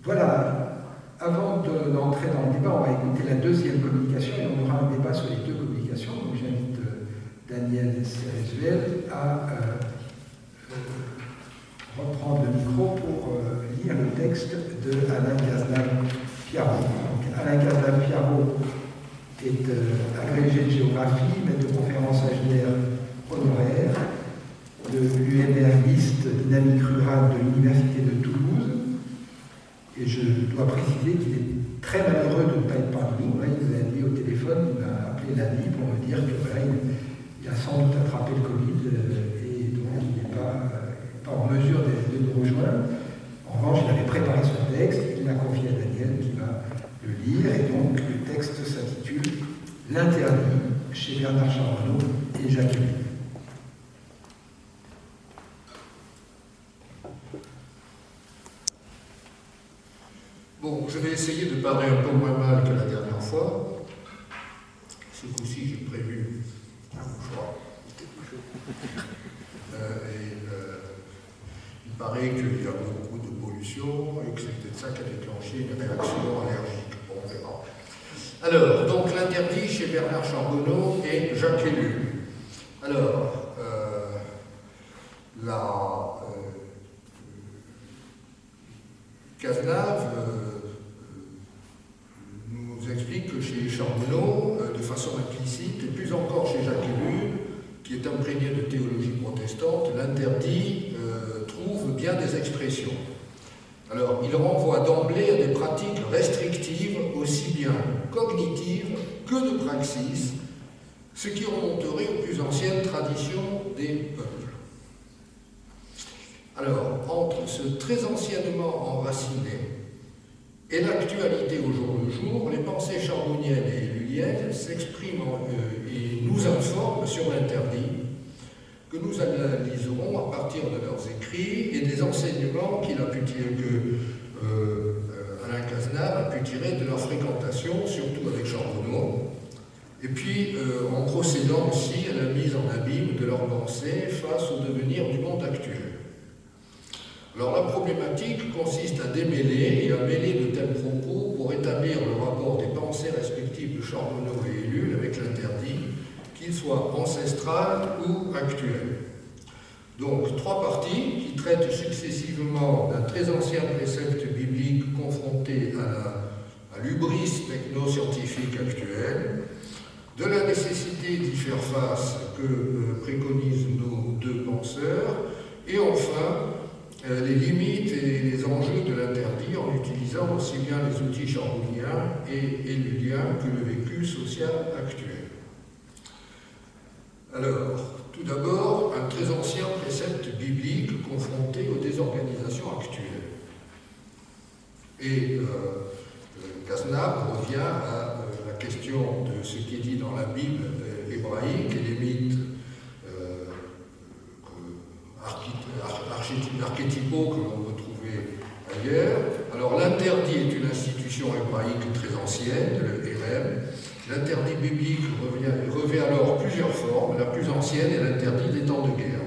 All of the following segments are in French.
Voilà, avant d'entrer dans le débat, on va écouter la deuxième communication et on aura un débat sur les deux communications. Donc j'invite Daniel Cerezuel à reprendre le micro pour lire le texte de Alain Cazenave-Piarot. Alain Cazenave-Piarot est agrégé de géographie, maître de conférences AGR honoraire de l'UNR Liste Dynamique Rurale de l'Université de Toulouse. Et je dois préciser qu'il est très malheureux de ne pas être parmi nous. Là, il nous a dit au téléphone, il m'a appelé lundi pour me dire que voilà, il a sans doute attrapé le Covid et donc il n'est pas en mesure de nous rejoindre. En revanche, il avait préparé son texte, il l'a confié à Daniel qui va le lire. Et donc, le texte s'intitule « L'interdit » chez Bernard Charbonneau et Jacques Ellul. Bon, je vais essayer de parler un peu moins mal que la dernière fois. Ce coup-ci, j'ai prévu un mouchoir. Il paraît qu'il y a beaucoup de pollution et que c'est peut-être ça qui a déclenché une réaction allergique. Bon, on verra. Alors, donc l'interdit chez Bernard Charbonneau et Jacques Ellul. Alors, Cazenave nous explique que chez Charbonneau, de façon implicite, et plus encore chez Jacques Ellul, qui est imprégné de théologie protestante, l'interdit trouve bien des expressions. Alors, il renvoie d'emblée à des pratiques restrictives, aussi bien cognitives que de praxis, ce qui remonterait aux plus anciennes traditions des peuples. Alors, entre ce très anciennement enraciné et l'actualité au jour le jour, les pensées charbonniennes et elluliennes s'expriment et nous informent sur l'interdit, que nous analyserons à partir de leurs écrits et des enseignements Alain Cazenave a pu tirer de leur fréquentation, surtout avec Charbonneau, et puis en procédant aussi à la mise en abîme de leurs pensées face au devenir du monde actuel. Alors la problématique consiste à démêler et à mêler de tels propos pour établir le rapport des pensées respectives de Charbonneau et Ellul avec l'interdit, qu'il soit ancestral ou actuel. Donc, trois parties qui traitent successivement d'un très ancien précepte biblique confronté à l'hubris techno-scientifique actuelle, de la nécessité d'y faire face que préconisent nos deux penseurs, et enfin, les limites et les enjeux de l'interdit en utilisant aussi bien les outils charbonniens et elluliens que le vécu social actuel. Alors, tout d'abord, un très ancien précepte biblique confronté aux désorganisations actuelles. Et Cazenave revient à la question de ce qui est dit dans la Bible hébraïque et les mythes archétypaux que l'on peut trouver ailleurs. Alors, l'interdit est une institution hébraïque très ancienne, le Hérem. L'interdit biblique revêt alors plusieurs formes. La plus ancienne est l'interdit des temps de guerre.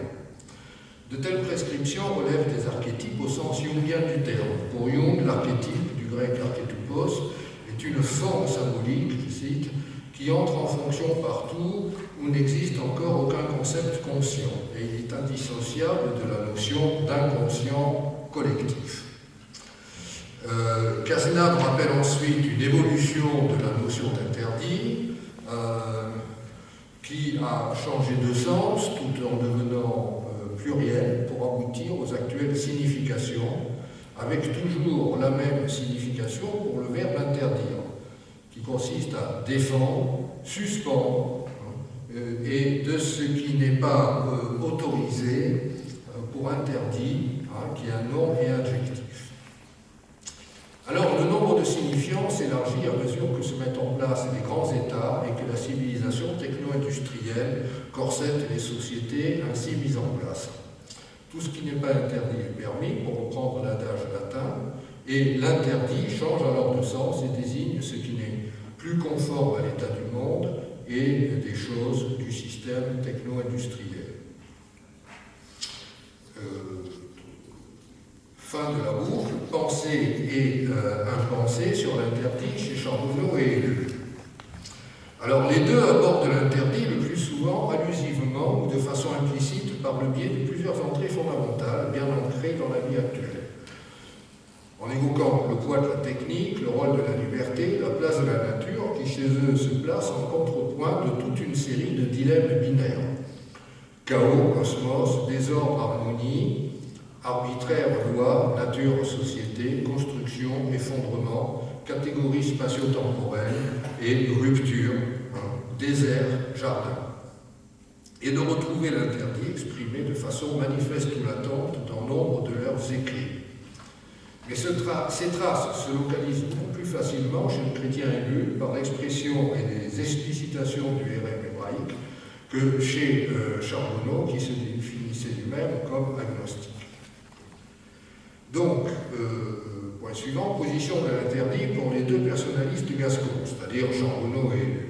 De telles prescriptions relèvent des archétypes au sens jungien du terme. Pour Jung, l'archétype, du grec archétypos, est une forme symbolique, je cite, qui entre en fonction partout où n'existe encore aucun concept conscient, et il est indissociable de la notion d'inconscient collectif. Cazenave rappelle ensuite une évolution de la notion d'interdit qui a changé de sens tout en devenant pluriel pour aboutir aux actuelles significations, avec toujours la même signification pour le verbe interdire, qui consiste à défendre, suspendre, et de ce qui n'est pas autorisé pour interdit, qui est un nom et adjectif. Alors, le nombre de signifiants s'élargit à mesure que se mettent en place les grands États et que la civilisation techno-industrielle corsette les sociétés ainsi mises en place. Tout ce qui n'est pas interdit est permis, pour reprendre l'adage latin, et l'interdit change alors de sens et désigne ce qui n'est plus conforme à l'état du monde et des choses du système techno-industriel. Fin de la boucle, pensée et impensé sur l'interdit chez Charbonneau et Ellul. Alors, les deux abordent l'interdit le plus souvent allusivement ou de façon implicite par le biais de plusieurs entrées fondamentales bien ancrées dans la vie actuelle. En évoquant le poids de la technique, le rôle de la liberté, la place de la nature, qui chez eux se place en contrepoint de toute une série de dilemmes binaires. Chaos, cosmos, désordre, harmonie, arbitraire, loi, nature, société, construction, effondrement, catégories spatio-temporelles et rupture, désert, jardin. Et de retrouver l'interdit exprimé de façon manifeste ou latente dans nombre de leurs écrits. Mais ces traces se localisent beaucoup plus facilement chez le chrétien Ellul par l'expression et les explicitations du RM hébraïque que chez Charbonneau, qui se définissait lui-même comme agnostique. Donc, point suivant, position de l'interdit pour les deux personnalistes du Gascon, c'est-à-dire Charbonneau et Ellul.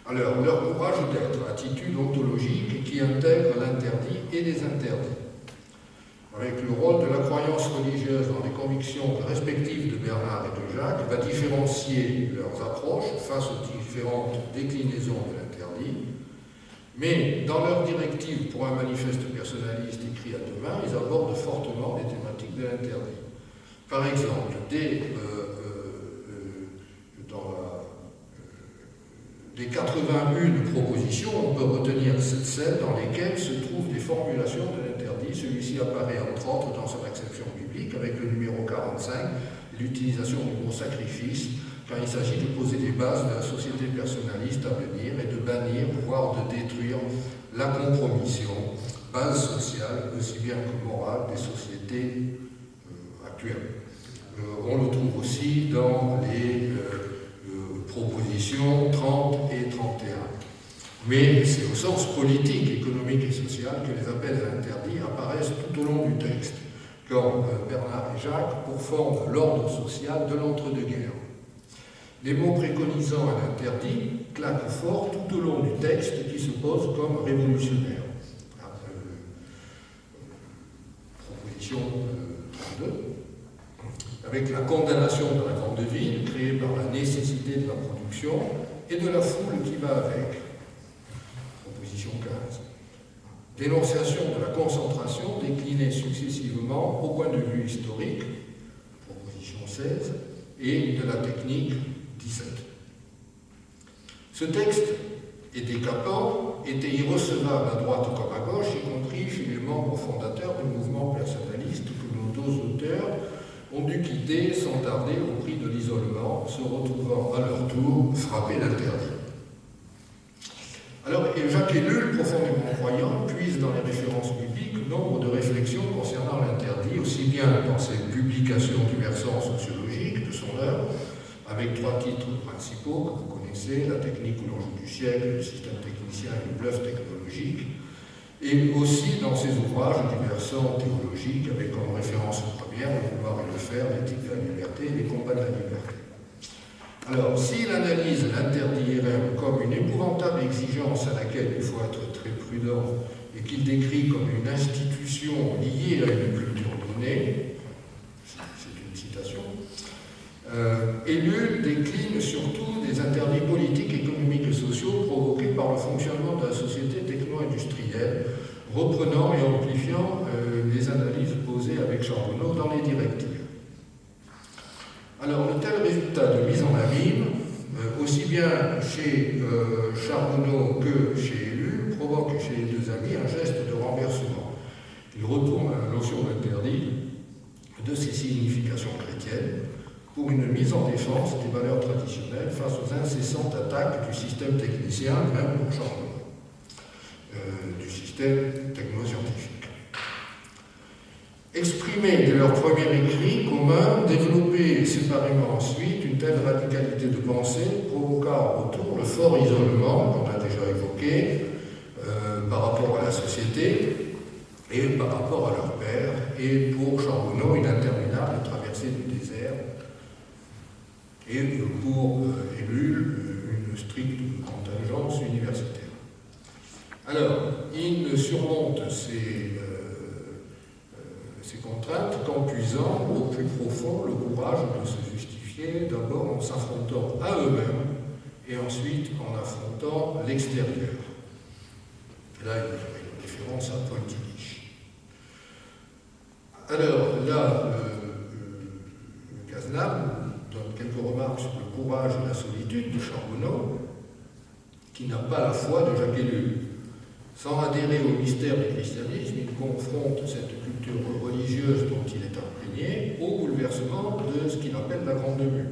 Alors, leur courage d'être, attitude ontologique qui intègre l'interdit et les interdits, avec le rôle de la croyance religieuse dans les convictions respectives de Bernard et de Jacques, va différencier leurs approches face aux différentes déclinaisons de l'interdit, mais dans leur directive pour un manifeste personnaliste écrit à deux mains, ils abordent fortement les thématiques de l'interdit. Par exemple, des 81 propositions, on peut retenir celles dans lesquelles se trouvent des formulations de l'interdit. Celui-ci apparaît entre autres dans son acception biblique avec le numéro 45, l'utilisation du mot sacrifice, quand il s'agit de poser les bases de la société personnaliste à venir et de bannir, voire de détruire la compromission, base sociale aussi bien que morale des sociétés actuelles. On le trouve aussi dans les propositions 30 et 31. Mais c'est au sens politique, économique et social que les appels à l'interdit apparaissent tout au long du texte, comme Bernard et Jacques pourforment l'ordre social de l'entre-deux-guerres. Les mots préconisant à l'interdit claquent fort tout au long du texte qui se pose comme révolutionnaire. Proposition 32. Avec la condamnation de la grande ville, créée par la nécessité de la production, et de la foule qui va avec. Proposition 15. Dénonciation de la concentration déclinée successivement au point de vue historique, proposition 16, et de la technique, 17. Ce texte est décapant, était irrecevable à droite comme à gauche, y compris chez les membres fondateurs du mouvement personnaliste que nos deux auteurs ont dû quitter sans tarder au prix de l'isolement, se retrouvant à leur tour frappés d'interdit. Alors, Jacques Ellul, profondément croyant, puise dans les références bibliques nombre de réflexions concernant l'interdit, aussi bien dans ses publications du versant sociologique de son œuvre, avec 3 titres principaux que vous connaissez, La technique ou l'enjeu du siècle, Le système technicien et le bluff technologique, et aussi dans ses ouvrages du versant théologique, avec comme référence première Le pouvoir et le faire, L'éthique de la liberté et Les combats de la liberté. Alors, s'il analyse l'interdit RM comme une épouvantable exigence à laquelle il faut être très prudent et qu'il décrit comme une institution liée à une culture donnée, c'est une citation, Ellul décline surtout des interdits politiques, économiques et sociaux provoqués par le fonctionnement de la société techno-industrielle, reprenant et amplifiant les analyses posées avec Charbonneau dans les directives. Alors, de tels résultats de mise en abîme, aussi bien chez Charbonneau que chez Ellul, provoquent chez les deux amis un geste de renversement. Ils retournent à la notion d'interdit de ses significations chrétiennes pour une mise en défense des valeurs traditionnelles face aux incessantes attaques du système technicien, même pour Charbonneau, du système technoscientifique. Exprimé dès leur premier écrit commun, développé séparément ensuite, une telle radicalité de pensée provoqua en retour le fort isolement, qu'on a déjà évoqué, par rapport à la société et par rapport à leur père, et pour Charbonneau, une interminable traversée du désert, et pour Ellul, une stricte contingence universitaire. Alors, il surmonte ces contraintes qu'en puisant au plus profond le courage capables de se justifier, d'abord en s'affrontant à eux-mêmes et ensuite en affrontant l'extérieur. Là, il y a une référence à Paul Tillich. Alors, là, Cazenave donne quelques remarques sur le courage et la solitude de Charbonneau, qui n'a pas la foi de Jacques Ellul. Sans adhérer au mystère du christianisme, il confronte cette culture religieuse dont il est imprégné au bouleversement de ce qu'il appelle la Grande Mue.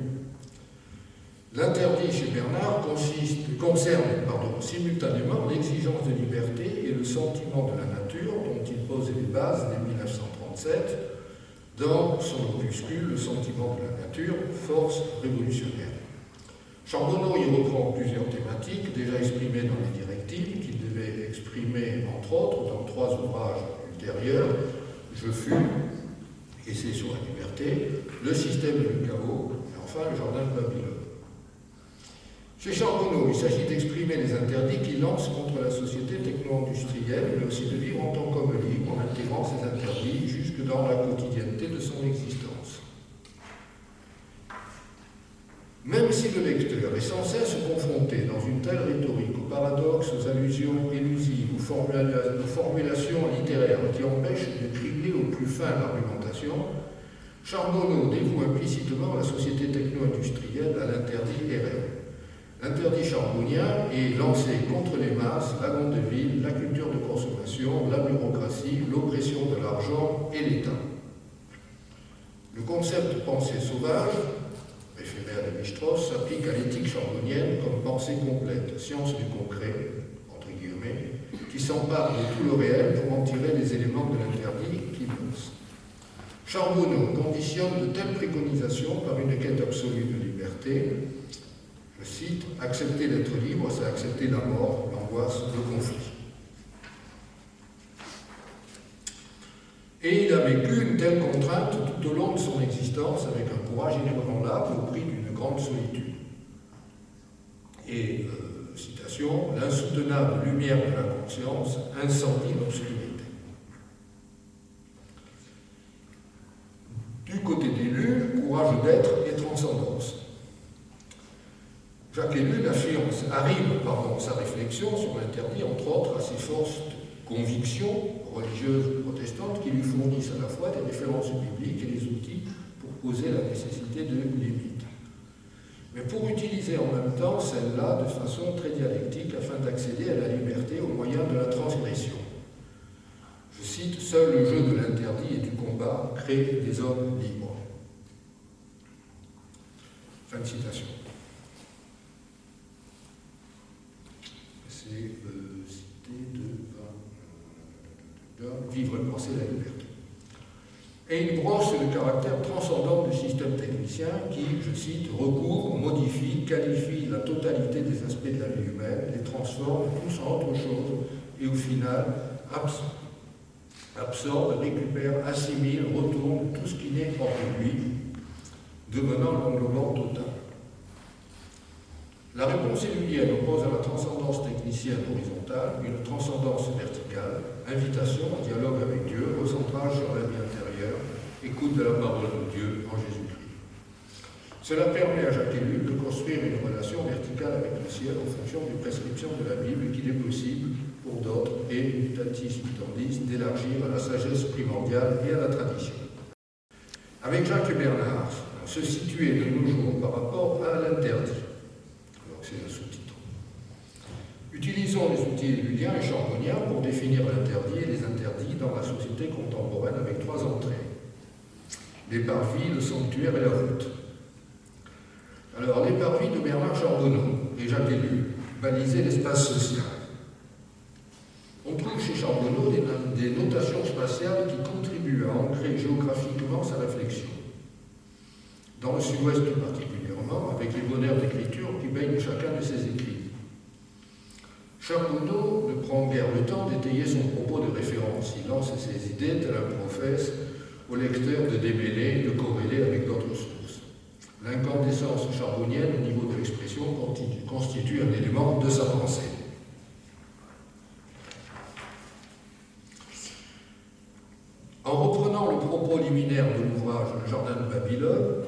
L'interdit chez Bernard concerne simultanément l'exigence de liberté et le sentiment de la nature dont il pose les bases dès 1937 dans son opuscule Le sentiment de la nature, force révolutionnaire. Charbonneau y reprend plusieurs thématiques déjà exprimées dans les directives qu'il devait exprimer entre autres dans 3 ouvrages ultérieurs, Je fus, Essai sur la liberté, Le système du chaos et enfin Le jardin de Babylone. Chez Charbonneau, il s'agit d'exprimer les interdits qu'il lance contre la société techno-industrielle, mais aussi de vivre en tant qu'homme libre en intégrant ces interdits jusque dans la quotidienneté de son existence. Même si le lecteur est sans cesse confronté dans une telle rhétorique aux paradoxes, aux allusions élusives, aux formulations littéraires qui empêchent de cribler au plus fin l'argumentation, Charbonneau dévoue implicitement la société techno-industrielle à l'interdit RR. L'interdit charbonnien est lancé contre les masses, la grande ville, la culture de consommation, la bureaucratie, l'oppression de l'argent et l'État. Le concept de pensée sauvage, éphémère de Lévi-Strauss, s'applique à l'éthique charbonnienne comme pensée complète, science du concret, entre guillemets, qui s'empare de tout le réel pour en tirer les éléments de l'interdit qui lance. Charbonneau conditionne de telles préconisations par une quête absolue de liberté. Je cite, « Accepter d'être libre, c'est accepter la mort, l'angoisse, le conflit. » Et il a vécu une telle contrainte tout au long de son existence avec un courage inébranlable au prix d'une grande solitude. Et, citation, « L'insoutenable lumière de la conscience incendie l'obscurité. » Du côté d'Ellul, courage d'être et transcendance. Jacques Ellul arrive sa réflexion sur l'interdit, entre autres, à ses fortes convictions religieuses protestantes qui lui fournissent à la fois des références bibliques et des outils pour poser la nécessité de limites. Mais pour utiliser en même temps celle-là de façon très dialectique afin d'accéder à la liberté au moyen de la transgression. Je cite, « Seul le jeu de l'interdit et du combat crée des hommes libres. » Fin de citation. C'est cité de Vivre et penser la liberté. Et il brosse le caractère transcendant du système technicien qui, je cite, recouvre, modifie, qualifie la totalité des aspects de la vie humaine, les transforme tous en autre chose et au final absorbe, récupère, assimile, retourne tout ce qui n'est hors de lui, devenant l'englobant total. La réponse élulienne oppose à la transcendance technicienne horizontale une transcendance verticale, invitation au dialogue avec Dieu, recentrage sur la vie intérieure, écoute de la parole de Dieu en Jésus-Christ. Cela permet à Jacques Ellul de construire une relation verticale avec le ciel en fonction des prescriptions de la Bible qu'il est possible, pour d'autres, et mutatis mutandis, d'élargir à la sagesse primordiale et à la tradition. Avec Jacques Bernard, se situer de nos jours par rapport à l'interdit. C'est le sous-titre. Utilisons les outils elluliens et charbonniens pour définir l'interdit et les interdits dans la société contemporaine avec 3 entrées. Les parvis, le sanctuaire et la route. Alors, les parvis de Bernard Charbonneau et Jacques Ellul balisaient l'espace social. On trouve chez Charbonneau des notations spatiales qui contribuent à ancrer géographiquement sa réflexion. Dans le sud-ouest plus particulièrement, avec les bonheurs d'écriture qui baignent chacun de ses écrits. Charbonneau ne prend guère le temps d'étayer son propos de référence. Il lance ses idées, tel un prophète, au lecteur de démêler, de corréler avec d'autres sources. L'incandescence charbonnienne au niveau de l'expression constitue un élément de sa pensée. En reprenant le propos liminaire de l'ouvrage Le jardin de Babylone,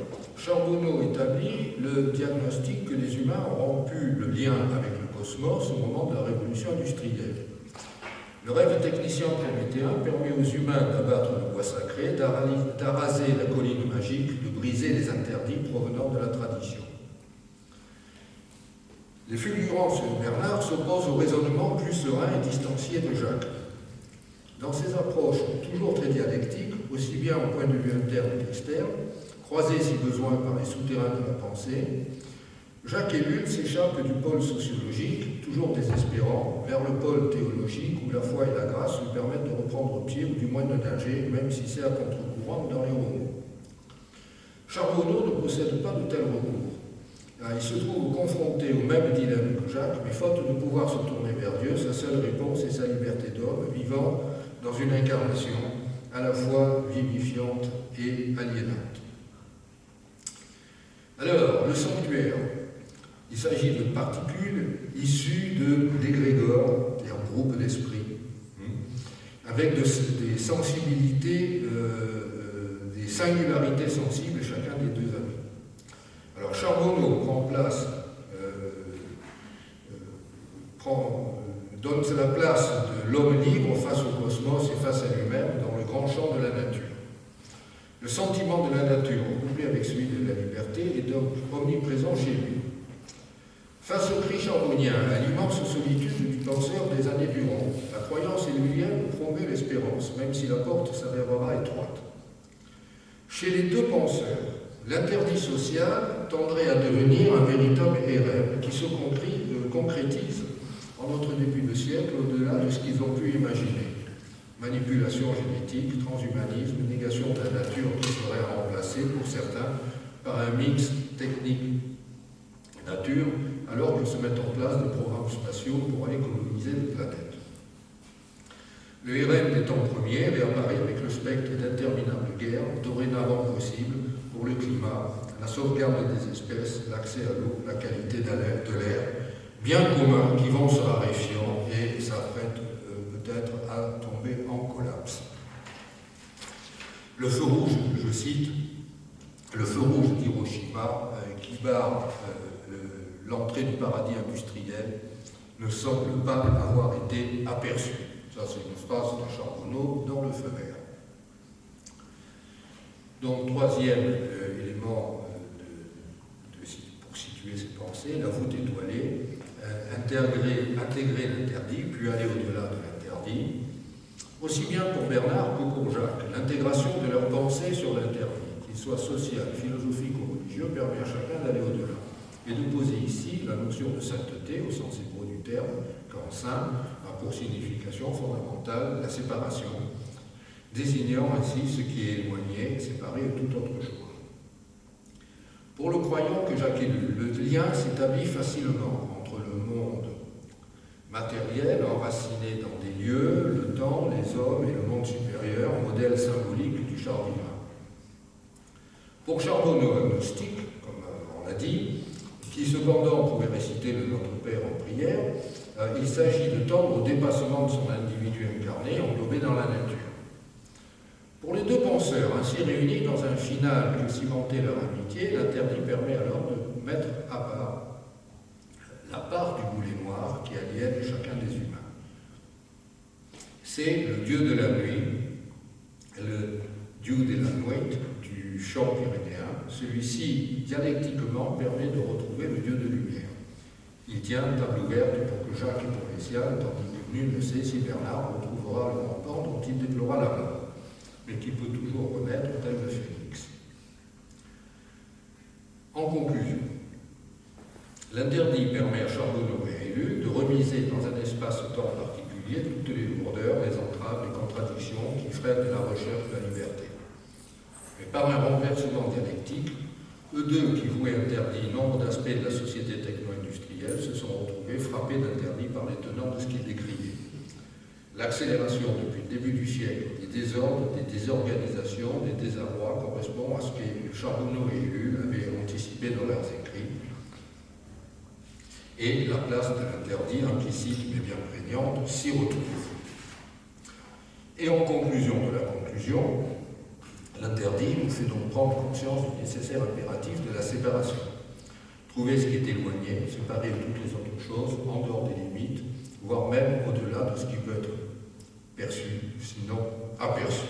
Charbonneau établit le diagnostic que les humains ont rompu le lien avec le cosmos au moment de la révolution industrielle. Le rêve technicien prométhéen permet aux humains d'abattre le bois sacré, d'araser la colline magique, de briser les interdits provenant de la tradition. Les fulgurances de Bernard s'opposent au raisonnement plus serein et distancié de Jacques. Dans ces approches toujours très dialectiques, aussi bien au point de vue interne qu'externe, croisées si besoin par les souterrains de la pensée, Jacques Ellul s'échappe du pôle sociologique, toujours désespérant, vers le pôle théologique où la foi et la grâce lui permettent de reprendre pied ou du moins de nager, même si c'est à contre-courant dans les romans. Charbonneau ne possède pas de tel recours. Il se trouve confronté au même dilemme que Jacques, mais faute de pouvoir se tourner vers Dieu, sa seule réponse est sa liberté d'homme, vivant dans une incarnation à la fois vivifiante et aliénante. Alors, le sanctuaire, il s'agit de particules issues d'égrégores, c'est-à-dire groupes d'esprits, avec des sensibilités, des singularités sensibles chacun des deux amis. Alors Charbonneau donne la place de l'homme libre face au cosmos et face à lui-même dans le grand champ de la nature. Le sentiment de la nature, couplé avec celui de la liberté, est donc omniprésent chez lui. Face au cri charbonnien, à l'immense solitude du penseur des années durant, la croyance élulienne promeut l'espérance, même si la porte s'avérera étroite. Chez les deux penseurs, l'interdit social tendrait à devenir un véritable érème qui se concrétise en notre début de siècle au-delà de ce qu'ils ont pu imaginer. Manipulation génétique, transhumanisme, négation de la nature qui serait remplacée pour certains par un mix technique-nature, alors que se mettent en place des programmes spatiaux pour aller coloniser les planètes. Le RM des temps premiers réapparaît avec le spectre d'interminables guerres, dorénavant possibles, pour le climat, la sauvegarde des espèces, l'accès à l'eau, la qualité de l'air, bien communs qui vont se raréfiant et s'apprêtent peut-être à tomber en collapse. Le feu rouge, je cite, le feu rouge d'Hiroshima qui barre l'entrée du paradis industriel ne semble pas avoir été aperçu. Ça, c'est une phrase de Charbonneau dans le feu vert. Donc, troisième élément pour situer ses pensées, la voûte étoilée, intégrer l'interdit, puis aller au-delà de l'interdit. Aussi bien pour Bernard que pour Jacques, l'intégration de leurs pensées sur l'interdit, qu'il soit social, philosophique ou religieux, permet à chacun d'aller au-delà. Et de poser ici la notion de sainteté, au sens hébreu du terme, qu'en saint a pour signification fondamentale la séparation, désignant ainsi ce qui est éloigné, séparé de toute autre chose. Pour le croyant que Jacques Ellul, le lien s'établit facilement entre le monde matériel, enraciné dans des lieux, le temps, les hommes et le monde supérieur, modèle symbolique du char divin. Pour Charbonneau, agnostique, comme on l'a dit, qui cependant pouvait réciter le Notre Père en prière, il s'agit de tendre au dépassement de son individu incarné, englobé dans la nature. Pour les deux penseurs, ainsi réunis dans un final que cimentait leur amitié, l'interdit permet alors de mettre à part la part du boulet noir qui aliène chacun des humains. C'est le dieu de la nuit, le dieu de la nuit du chant pyrénéen. Celui-ci, dialectiquement, permet de retrouver le dieu de lumière. Il tient table ouverte pour que Jacques ait pour les siens, tandis que nul ne sait si Bernard retrouvera le rampant dont il déplora la mort, mais qui peut toujours renaître tel le phénix. En conclusion, l'interdit permet à Charbonneau et à Ellul de remiser dans un espace-temps particulier toutes les lourdeurs, les entraves, les contradictions qui freinent la recherche de la liberté. Mais par un renversement dialectique, eux deux qui vouaient interdit nombre d'aspects de la société techno-industrielle se sont retrouvés frappés d'interdit par les tenants de ce qu'ils décriaient. L'accélération depuis le début du siècle des désordres, des désorganisations, des désarrois correspond à ce que Charbonneau et Ellul avaient anticipé dans leurs écrits. Et la place de l'interdit, implicite mais bien prégnante, s'y retrouve. Et en conclusion de la conclusion, L'interdit nous fait donc prendre conscience du nécessaire impératif de la séparation. Trouver ce qui est éloigné, séparé de toutes les autres choses, en dehors des limites, voire même au-delà de ce qui peut être perçu, sinon aperçu.